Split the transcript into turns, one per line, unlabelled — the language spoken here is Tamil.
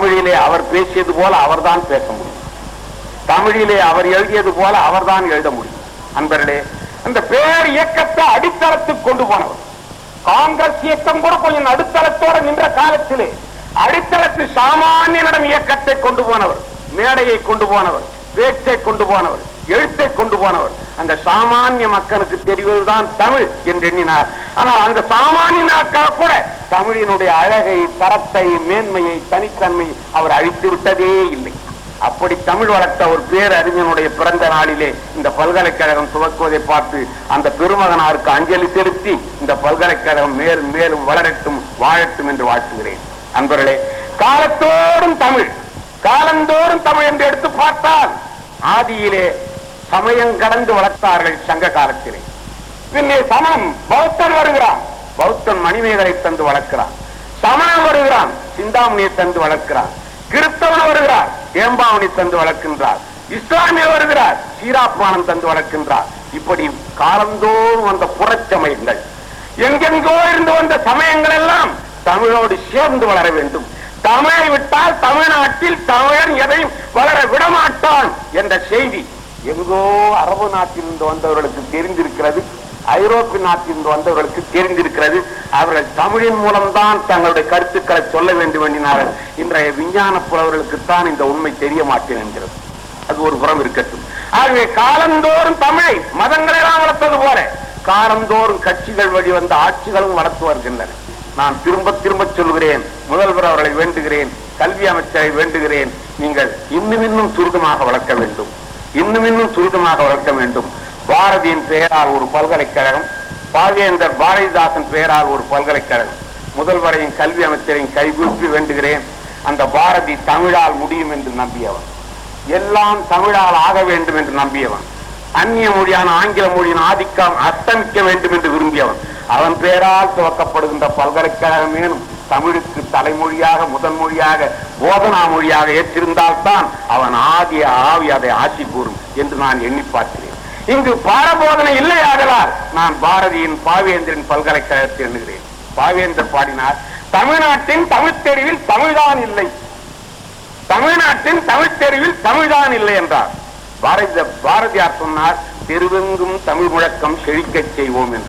தமிழிலே அவர் பேசியது போல அவர்தான் பேச முடியும். தமிழிலே அவர் எழுதியது போல அவர்தான் எழுத முடியும். அன்பர்களே, அந்த பேர் இயக்கத்தை அடித்தளத்துக்கு கொண்டு போனவர். காங்கிரஸ் இயக்கம் கூட கொஞ்சம் அடித்தளத்தோடு நின்ற காலத்திலே அடித்தளத்து சாமானியனிடம் இயக்கத்தை கொண்டு போனவர், மேடையை கொண்டு போனவர், பேச்சை கொண்டு போனவர், எழுத்தை கொண்டு போனவர். அந்த சாமானிய மக்களுக்கு தெரிவதுதான் தமிழ் என்று எண்ணினார். ஆனால் அந்த சாமானிய மக்கள் கூட தமிழினுடைய அழகை, தரத்தை, மேன்மையை, தனித்தன்மை அவர் அழித்து விட்டதே இல்லை. அப்படி தமிழ் வளர்த்த ஒரு பேரறிஞனுடைய பிறந்த நாளிலே இந்த பல்கலைக்கழகம் துவக்குவதை பார்த்து அந்த பெருமகனாருக்கு அஞ்சலி செலுத்தி இந்த பல்கலைக்கழகம் மேலும் மேலும் வளரட்டும், வாழட்டும் என்று வாழ்த்துகிறேன். அன்பர்களே, காலத்தோறும் தமிழ், காலந்தோறும் தமிழ் என்று எடுத்து பார்த்தால் ஆதியிலே சமயம் கடந்து வளர்த்தார்கள் சங்க காலத்திலே. பின்னே சமம், பௌத்தன் வருகிறான், பௌத்தன் மணிமேகலை தந்து வளர்க்கிறான். சமணம் வருகிறான், சிந்தாமணியை தந்து வளர்க்கிறான். கிறிஸ்தவன் வருகிறார், ஏம்பாவணி தந்து வளர்க்கின்றார். இஸ்லாமிய வருகிறார், சீராப்பானம் தந்து வளர்க்கின்றார். இப்படி காலந்தோறும் வந்த புறச்சமயங்கள், எங்கெங்கோ இருந்து வந்த சமயங்கள் எல்லாம் தமிழோடு சேர்ந்து வளர வேண்டும். தமிழை விட்டால் தமிழ்நாட்டில் தமிழன் எதையும் வளர விடமாட்டான் என்ற செய்தி எங்கோ அரபு நாட்டிலிருந்து வந்தவர்களுக்கு தெரிந்திருக்கிறது, ஐரோப்பிய நாட்டிலிருந்து வந்தவர்களுக்கு தெரிந்திருக்கிறது. அவர்கள் தமிழின் மூலம்தான் தங்களுடைய கருத்துக்களை சொல்ல வேண்டும் என்கிறார்கள். இன்றைய விஞ்ஞான புலவர்களுக்குத்தான் இந்த உண்மை தெரிய மாட்டேன் என்கிறது. அது ஒரு புறம் இருக்கட்டும். ஆகவே காலந்தோறும் தமிழை மதங்களெல்லாம் வளர்த்தது போல காலந்தோறும் கட்சிகள் வழி வந்த ஆட்சிகளும் வளர்த்து வருகின்றன. நான் திரும்ப திரும்ப சொல்கிறேன், முதல்வர் அவர்களை வேண்டுகிறேன், கல்வி அமைச்சரை வேண்டுகிறேன், நீங்கள் இன்னும் துரிதமாக வளர்க்க வேண்டும், இன்னும் துரிதமாக வளர்க்க வேண்டும். பாரதியின் பெயரால் ஒரு பல்கலைக்கழகம், பாவேந்தர் பாரதிதாசன் பெயரால் ஒரு பல்கலைக்கழகம். முதல்வரையும் கல்வி அமைச்சரையும் கைகூப்பி வேண்டுகிறேன். அந்த பாரதி தமிழால் முடியும் என்று நம்பியவன், எல்லாம் தமிழால் ஆக வேண்டும் என்று நம்பியவன், அந்நிய மொழியான ஆங்கில மொழியின் ஆதிக்கம் அஸ்தமிக்க வேண்டும் என்று விரும்பியவன். அவன் பெயரால் துவக்கப்படுகின்ற பல்கலைக்கழகமேனும் தமிழுக்கு தலைமொழியாக, முதன்மொழியாக, போதனா மொழியாக ஏற்றிருந்தால்தான் அவன் ஆதிய ஆவி அதை ஆட்சி கூறும் என்று நான் எண்ணி பார்க்கிறேன். இங்கு பாரபோதனை இல்லையாகலால் நான் பாரதியின் பாவேந்தரின் பல்கலைக்கழகத்தை எண்ணுகிறேன். பாவேந்தர் பாடினார், தமிழ்நாட்டின் தமிழ் தெருவில் தமிழ்தான் இல்லை, தமிழ்நாட்டின் தமிழ் தெருவில் தமிழ்தான் இல்லை என்றார். பாரதியார் சொன்னார், தெருவெங்கும் தமிழ் முழக்கம் செழிக்கச் செய்வோம் என்று.